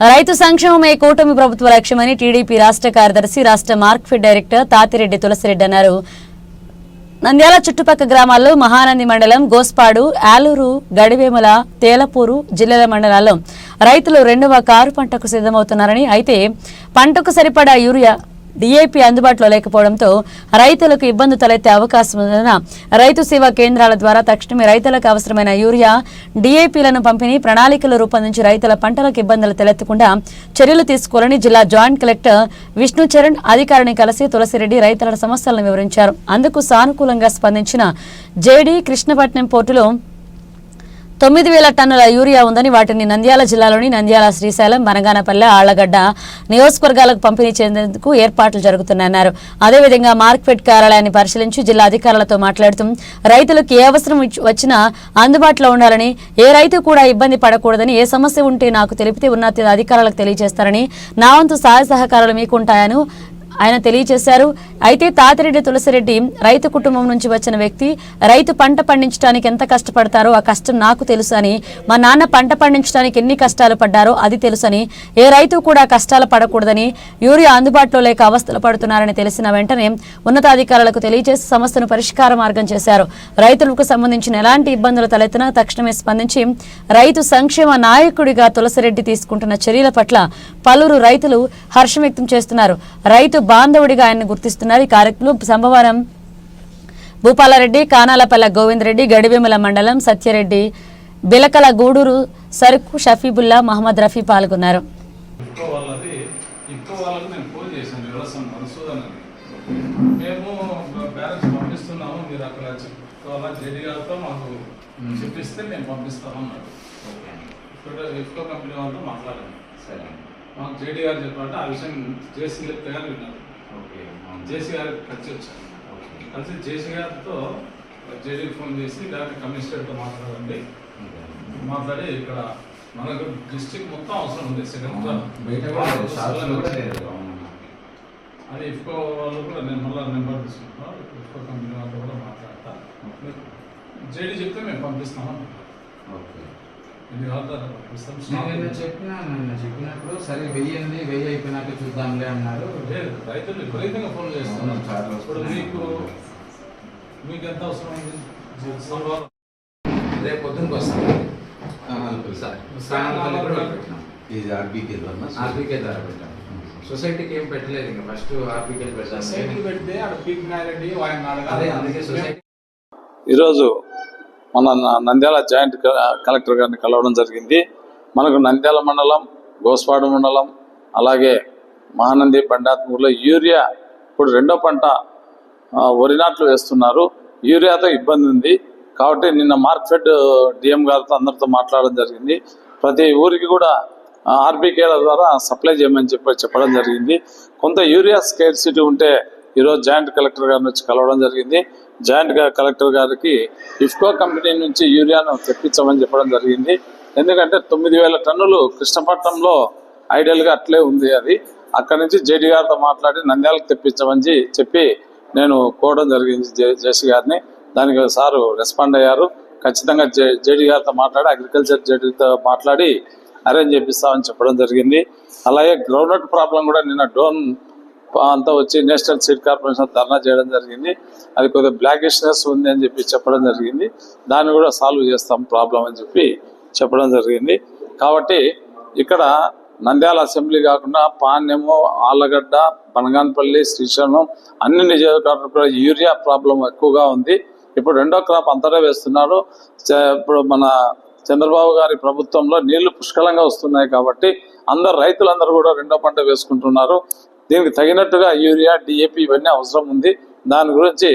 రైతు సంక్షేమమే కూటమి ప్రభుత్వ లక్ష్యమని టీడీపీ రాష్ట్ర కార్యదర్శి రాష్ట్ర మార్కెట్ డైరెక్టర్ తాతిరెడ్డి తులసిరెడ్డి అన్నారు. నంద్యాల చుట్టుపక్కల గ్రామాల్లో మహానంది మండలం గోస్పాడు, ఆలూరు, గడివేముల, తేలపూరు జిల్లాల మండలాల్లో రైతులు రెండవ కారు పంటకు సిద్ధమవుతున్నారని, అయితే పంటకు సరిపడా యూరియా డీఏపీ అందుబాటులో లేకపోవడంతో రైతులకు ఇబ్బంది తలెత్తే అవకాశం ఉందన్న రైతు సేవా కేంద్రాల ద్వారా తక్షణమే రైతులకు అవసరమైన యూరియా డీఏపీలను పంపిణీ ప్రణాళికలు రూపొందించి రైతుల పంటలకు ఇబ్బందులు తలెత్తకుండా చర్యలు తీసుకోవాలని జిల్లా జాయింట్ కలెక్టర్ విష్ణు చరణ్ అధికారిని కలిసి తులసిరెడ్డి రైతుల సమస్యలను వివరించారు. అందుకు సానుకూలంగా స్పందించిన జేడీ కృష్ణపట్నం పోర్టులో 9,000 టన్నుల యూరియా ఉందని, వాటిని నంద్యాల జిల్లాలోని నంద్యాల, శ్రీశైలం, బనగానపల్లె, ఆళ్లగడ్డ నియోజకవర్గాలకు పంపిణీ చేసేందుకు ఏర్పాట్లు జరుగుతున్నాయన్నారు. అదేవిధంగా మార్కెట్ కార్యాలయాన్ని పరిశీలించి జిల్లా అధికారులతో మాట్లాడుతూ రైతులకు ఏ అవసరం వచ్చినా అందుబాటులో ఉండాలని, ఏ రైతు కూడా ఇబ్బంది పడకూడదని, ఏ సమస్య ఉంటే నాకు తెలిపితే ఉన్నత అధికారులకు తెలియజేస్తారని, నా వంతు సహాయ సహకారాలు మీకుంటాయని ఆయన తెలియజేశారు. అయితే తాతిరెడ్డి తులసిరెడ్డి రైతు కుటుంబం నుంచి వచ్చిన వ్యక్తి. రైతు పంట పండించడానికి ఎంత కష్టపడతారో ఆ కష్టం నాకు తెలుసు అని, మా నాన్న పంట పండించడానికి ఎన్ని కష్టాలు పడ్డారో అది తెలుసని, ఏ రైతు కూడా కష్టాలు పడకూడదని, యూరియా అందుబాటులో లేక అవస్థలు పడుతున్నారని తెలిసిన వెంటనే ఉన్నతాధికారులకు తెలియజేసి సమస్యను పరిష్కార మార్గం చేశారు. రైతులకు సంబంధించిన ఎలాంటి ఇబ్బందులు తలెత్తినా తక్షణమే స్పందించి రైతు సంక్షేమ నాయకుడిగా తులసిరెడ్డి తీసుకుంటున్న చర్యల పట్ల పలువురు రైతులు హర్షం వ్యక్తం చేస్తున్నారు. రైతు బాంధవుడిగా ఆయన గుర్తిస్తున్నారు. ఈ కార్యక్రమంలో సంభవరం భూపాలరెడ్డి, కానాలపల్ల గోవిందరెడ్డి, గడివేముల మండలం సత్యరెడ్డి, బిలకల గూడూరు సరుకు షఫీబుల్లా, మహమ్మద్ రఫీ పాల్గొన్నారు. మాకు జేడీ గారు చెప్పాలంటే ఆ విషయం జేసీ చెప్తే గారు విన్నారు. జేసీ గారికి కలిసి వచ్చాను. కలిసి జేసీ గారితో జేడీకి ఫోన్ చేసి డైరెక్ట్ కమిషనర్తో మాట్లాడండి, మాట్లాడి ఇక్కడ మనకు డిస్ట్రిక్ట్ మొత్తం అవసరం ఉంది. అది ఇఫ్కో వాళ్ళు కూడా నేను మళ్ళీ నెంబర్ తీసుకుంటున్నాను. ఇఫ్కో కంపెనీ వాళ్ళతో కూడా మాట్లాడతా. జేడీ చెప్తే మేము పంపిస్తాము. చెప్పినప్పుడు సరే వెయ్యండి, వెయ్యి అయిపోయినాక చూద్దాంలే అన్నారు. రైతులు విపరీతంగా ఫోన్ చేస్తున్నారు. ఇప్పుడు మీకు ఎంత అవసరం ఉంది? రేపు పొద్దునకి వస్తాను. ఆర్బీకే ద్వారా పెట్టాను. సొసైటీకి ఏం పెట్టలేదు. ఇంకా ఫస్ట్ ఆర్బీకే పెట్టాను. సొసైటీకి పెడితే అక్కడ పీక్ నాయరెడ్డి ఆయన అదే అందుకే సొసైటీ. ఈరోజు మన నంద్యాల జాయింట్ కలెక్టర్ గారిని కలవడం జరిగింది. మనకు నంద్యాల మండలం, గోస్పాడు మండలం, అలాగే మహానంది, బండాత్మూరులో యూరియా ఇప్పుడు రెండో పంట వరి నాట్లు వేస్తున్నారు. యూరియాతో ఇబ్బంది ఉంది కాబట్టి నిన్న మార్కెట్ డిఎం గారితో అందరితో మాట్లాడడం జరిగింది. ప్రతి ఊరికి కూడా ఆర్బీకేల ద్వారా సప్లై చేయమని చెప్పడం జరిగింది. కొంత యూరియా స్కేర్సిటీ ఉంటే ఈరోజు జాయింట్ కలెక్టర్ గారిని వచ్చి కలవడం జరిగింది. జాయింట్ కలెక్టర్ గారికి ఇఫ్కో కంపెనీ నుంచి యూరియాను తెప్పించమని చెప్పడం జరిగింది. ఎందుకంటే 9,000 టన్నులు కృష్ణపట్నంలో ఐడియల్గా అట్లే ఉంది. అది అక్కడి నుంచి జేడీ గారితో మాట్లాడి నంద్యాలకు తెప్పించమని చెప్పి నేను కోరడం జరిగింది జేసీ గారిని. దానికి సారు రెస్పాండ్ అయ్యారు. ఖచ్చితంగా జేడీ గారితో మాట్లాడి అగ్రికల్చర్ జేడీతో మాట్లాడి అరేంజ్ చేపిస్తామని చెప్పడం జరిగింది. అలాగే గ్రౌండ్నట్ ప్రాబ్లం కూడా నిన్న డోన్ అంతా వచ్చి నేషనల్ సీడ్ కార్పొరేషన్ ధర్నా చేయడం జరిగింది. అది కొద్దిగా బ్లాకిష్నెస్ ఉంది అని చెప్పడం జరిగింది. దాన్ని కూడా సాల్వ్ చేస్తాం ప్రాబ్లం అని చెప్పడం జరిగింది. కాబట్టి ఇక్కడ నంద్యాల అసెంబ్లీ కాకుండా పాణ్యము, ఆళ్లగడ్డ, బనగానపల్లి, శ్రీశైలం అన్ని నియోజకవర్గాల్లో యూరియా ప్రాబ్లం ఎక్కువగా ఉంది. ఇప్పుడు రెండో క్రాప్ అంతటా వేస్తున్నారు. ఇప్పుడు మన చంద్రబాబు గారి ప్రభుత్వంలో నీళ్లు పుష్కలంగా వస్తున్నాయి కాబట్టి రైతులందరూ కూడా రెండో పంట వేసుకుంటున్నారు. దీనికి తగినట్టుగా యూరియా, డిఏపి ఇవన్నీ అవసరం ఉంది. దాని గురించి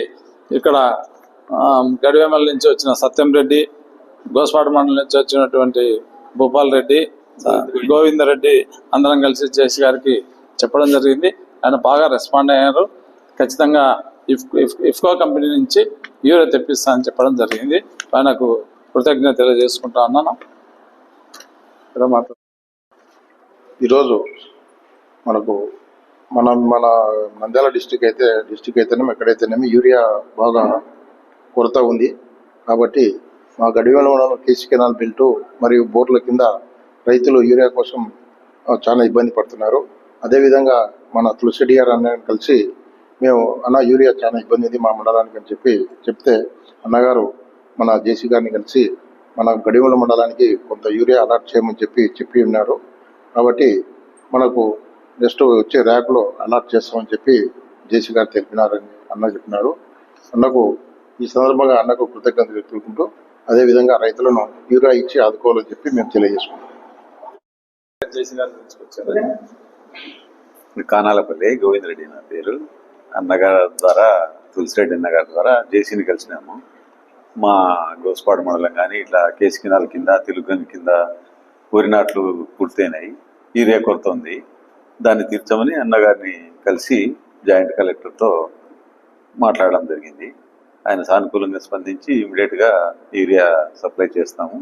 ఇక్కడ గడివేమల నుంచి వచ్చిన సత్యం రెడ్డి, గోస్పాడు మండలం నుంచి వచ్చినటువంటి భూపాల్ రెడ్డి, గోవిందరెడ్డి అందరం కలిసి జేసీ గారికి చెప్పడం జరిగింది. ఆయన బాగా రెస్పాండ్ అయ్యారు. ఖచ్చితంగా ఇఫ్కో కంపెనీ నుంచి యూరియా తెప్పిస్తా అని చెప్పడం జరిగింది. ఆయనకు కృతజ్ఞత తెలియజేసుకుంటా ఉన్నాను. ఈరోజు మన నంద్యాల డిస్టిక్ అయితేనేమి ఎక్కడైతేనేమి యూరియా బాగా కొరత ఉంది. కాబట్టి మా గడివేల కేసీ కెనాల్ బెల్టు మరియు బోర్ల కింద రైతులు యూరియా కోసం చాలా ఇబ్బంది పడుతున్నారు. అదేవిధంగా మన తులసిడిఆర్ అన్నని కలిసి మేము అన్న యూరియా చాలా ఇబ్బంది ఉంది మా మండలానికి అని చెప్తే అన్నగారు మన జేసీ గారిని కలిసి మన గడిమల మండలానికి కొంత యూరియా అలాట్ చేయమని చెప్పి ఉన్నారు. కాబట్టి మనకు నెక్స్ట్ వచ్చే ర్యాక్లో అలాట్ చేస్తామని చెప్పి జేసీ గారు తెలిపినారని అన్న చెప్పినారు. అన్నకు ఈ సందర్భంగా అన్నకు కృతజ్ఞతలు తెలుపుకుంటూ అదేవిధంగా రైతులను యూరియా ఇచ్చి ఆదుకోవాలని చెప్పి మేము తెలియజేసుకుంటాం. కానాలపల్లి గోవిందరెడ్డి నా పేరు. అన్నగారి ద్వారా తులసిరెడ్డి అన్నగారి ద్వారా జేసీని కలిసినాము. మా గోస్పాడు మండలం కానీ ఇట్లా కేసు కినాల కింద తెలుగుని కింద వరి నాట్లు పూర్తయినాయి, యూరియా కొరత ఉంది, దాన్ని తీర్చమని అన్నగారిని కలిసి జాయింట్ కలెక్టర్తో మాట్లాడడం జరిగింది. ఆయన సానుకూలంగా స్పందించి ఇమీడియట్గా యూరియా సప్లై చేస్తాము,